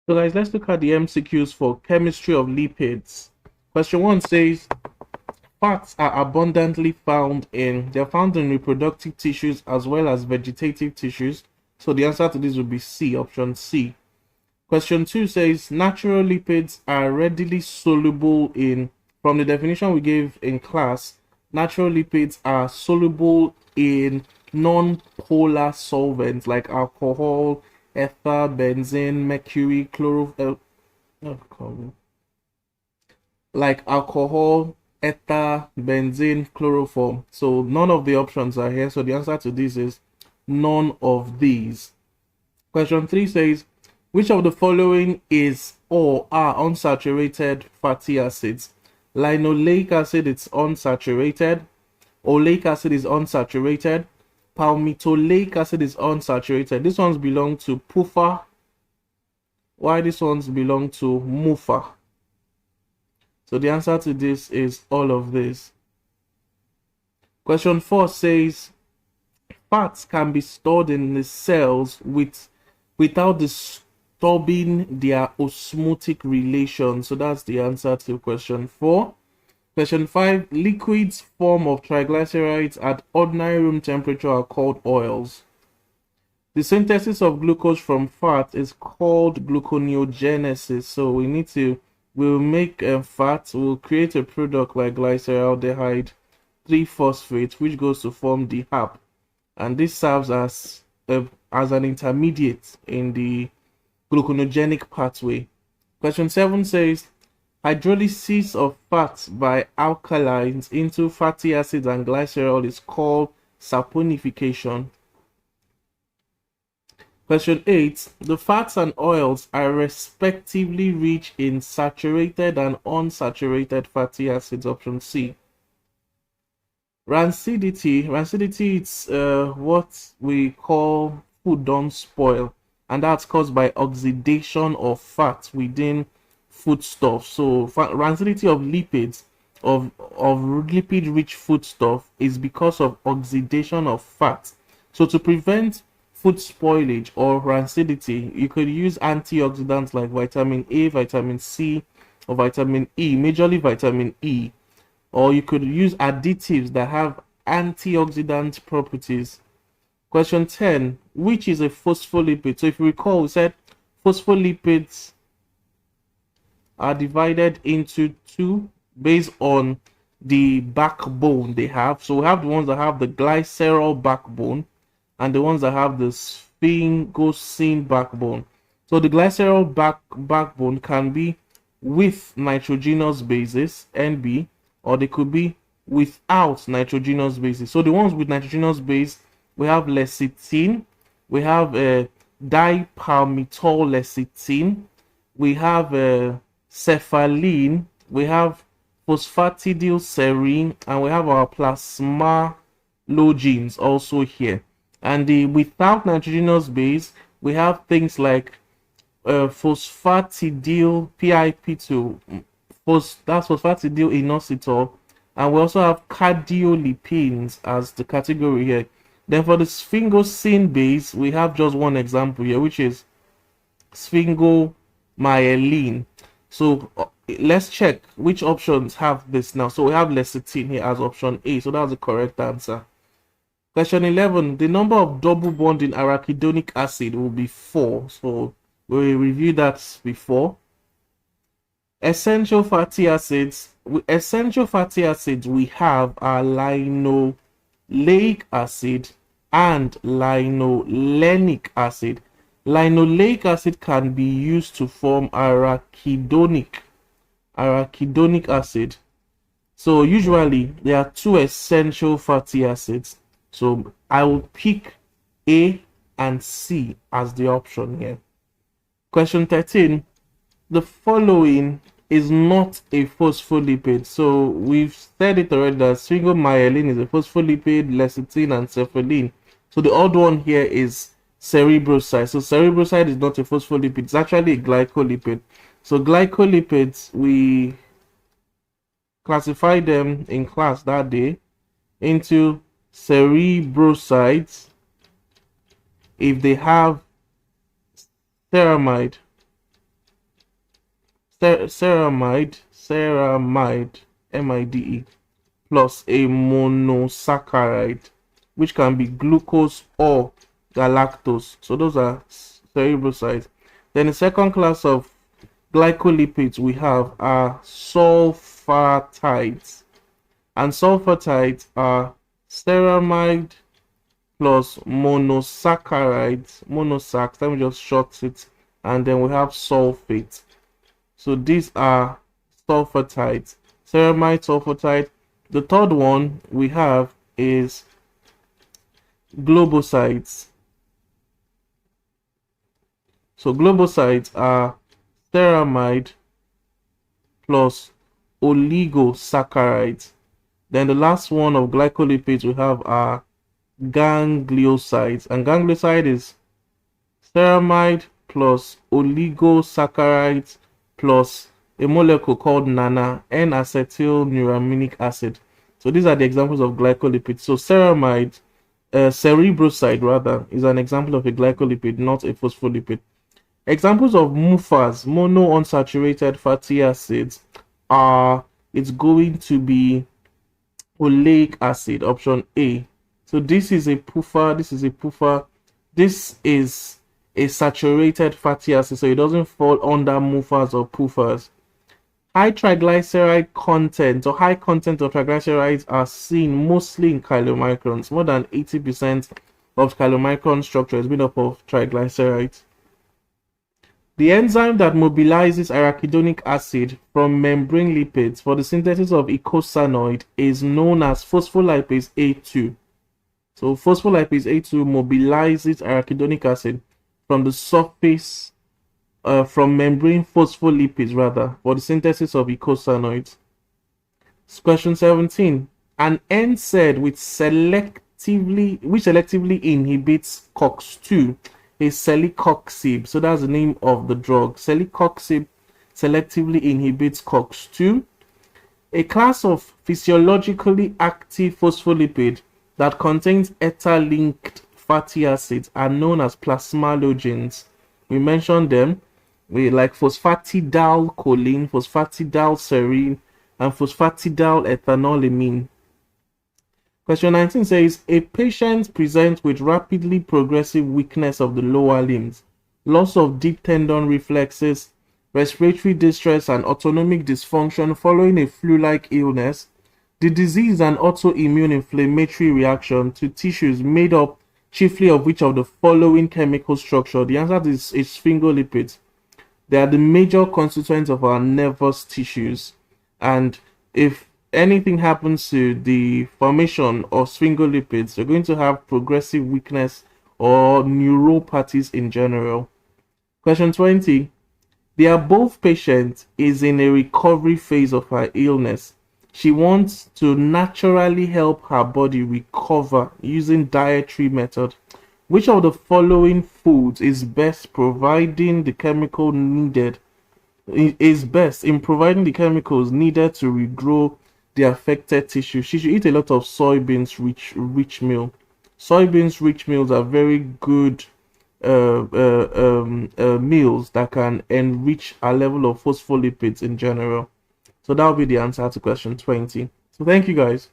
So guys, let's look at the MCQs for chemistry of lipids. Question 1 says, fats are abundantly they're found in reproductive tissues as well as vegetative tissues. So the answer to this would be C, option C. Question 2 says, natural lipids are readily soluble from the definition we gave in class, natural lipids are soluble in non-polar solvents like alcohol, ether, benzene, mercury, like alcohol, ether, benzene, chloroform. So none of the options are here. So the answer to this is none of these. Question 3 says, which of the following is or are unsaturated fatty acids? Linoleic acid is unsaturated. Oleic acid is unsaturated. Palmitoleic acid is unsaturated. These ones belong to PUFA, while these ones belong to MUFA. So the answer to this is all of this. Question 4 says, fats can be stored in the cells without disturbing their osmotic relation. So that's the answer to question 4. Question 5, liquids form of triglycerides at ordinary room temperature are called oils. The synthesis of glucose from fat is called gluconeogenesis. So we'll make fat, we'll create a product like glyceraldehyde 3-phosphate, which goes to form the HAP. And this serves as an intermediate in the gluconeogenic pathway. Question 7 says, hydrolysis of fats by alkalines into fatty acids and glycerol is called saponification. Question 8, the fats and oils are respectively rich in saturated and unsaturated fatty acids, option C. Rancidity is what we call food don't spoil, and that's caused by oxidation of fat within foodstuffs. So rancidity of lipids, of lipid rich foodstuff, is because of oxidation of fat. So to prevent food spoilage or rancidity, you could use antioxidants like vitamin A, vitamin C, or vitamin E, majorly vitamin E. Or you could use additives that have antioxidant properties. Question 10, which is a phospholipid? So if you recall, we said phospholipids are divided into two based on the backbone they have. So we have the ones that have the glycerol backbone and the ones that have the sphingosine backbone. So the glycerol backbone can be with nitrogenous bases, NB, or they could be without nitrogenous bases. So the ones with nitrogenous base, we have lecithin, we have dipalmitol lecithin, we have cephalene, we have phosphatidylserine, and we have our plasmalogenes also here. And the without nitrogenous base, we have things like phosphatidyl PIP2, that's phosphatidyl inositol, and we also have cardiolipines as the category here. Then for the sphingosine base, we have just one example here, which is sphingomyelin. So let's check which options have this now. So we have lecithin here as option A, so that's the correct answer. Question 11, the number of double bond in arachidonic acid will be 4. So we reviewed that before. Essential fatty acids we have are linoleic acid and linolenic acid. Linoleic acid can be used to form arachidonic acid. So usually there are 2 essential fatty acids. So I will pick A and C as the option here. Question 13, the following is not a phospholipid. So we've said it already that sphingomyelin is a phospholipid, lecithin and cephalene. So the odd one here is cerebroside. So cerebroside is not a phospholipid, it's actually a glycolipid. So glycolipids, we classify them in class that day into cerebrosides if they have ceramide ceramide, MIDE, plus a monosaccharide, which can be glucose or galactose. So those are cerebrosides. Then the second class of glycolipids we have are sulfatides. And sulfatides are ceramide plus monosaccharides, monosacs, let me just short it, and then we have sulfate. So these are sulfatides, ceramide, sulfatide. The third one we have is globosides. So globosides are ceramide plus oligosaccharides. Then the last one of glycolipids we have are gangliosides, and ganglioside is ceramide plus oligosaccharides plus a molecule called N-acetylnuraminic acid. So these are the examples of glycolipids. So ceramide, cerebroside rather, is an example of a glycolipid, not a phospholipid. Examples of MUFAs, monounsaturated fatty acids, are, it's going to be oleic acid, option A. So this is a PUFA, this is a PUFA, this is a saturated fatty acid, so it doesn't fall under MUFAs or PUFAs. High triglyceride content or high content of triglycerides are seen mostly in chylomicrons. More than 80% of chylomicron structure is made up of triglycerides. The enzyme that mobilizes arachidonic acid from membrane lipids for the synthesis of eicosanoid is known as phospholipase A2. So phospholipase A2 mobilizes arachidonic acid from the surface, from membrane phospholipids rather, for the synthesis of eicosanoids. Question 17. An NSAID which selectively inhibits COX-2 is celecoxib. So that's the name of the drug. Celecoxib selectively inhibits COX-2. A class of physiologically active phospholipid that contains ether-linked fatty acids are known as plasmalogens. We mentioned them. We like phosphatidylcholine, phosphatidylserine, and phosphatidylethanolamine. Question 19 says, a patient presents with rapidly progressive weakness of the lower limbs, loss of deep tendon reflexes, respiratory distress, and autonomic dysfunction following a flu-like illness. The disease is an autoimmune inflammatory reaction to tissues made up chiefly of which of the following chemical structure? The answer is sphingolipids. They are the major constituents of our nervous tissues, and if anything happens to the formation of sphingolipids, you're going to have progressive weakness or neuropathies in general. Question 20. The above patient is in a recovery phase of her illness. She wants to naturally help her body recover using dietary method. Which of the following foods is best providing the chemical needed is best in providing the chemicals needed to regrow the affected tissue? She should eat a lot of soybeans rich meal. Soybeans rich meals are very good meals that can enrich our level of phospholipids in general. So that will be the answer to question 20. So thank you guys.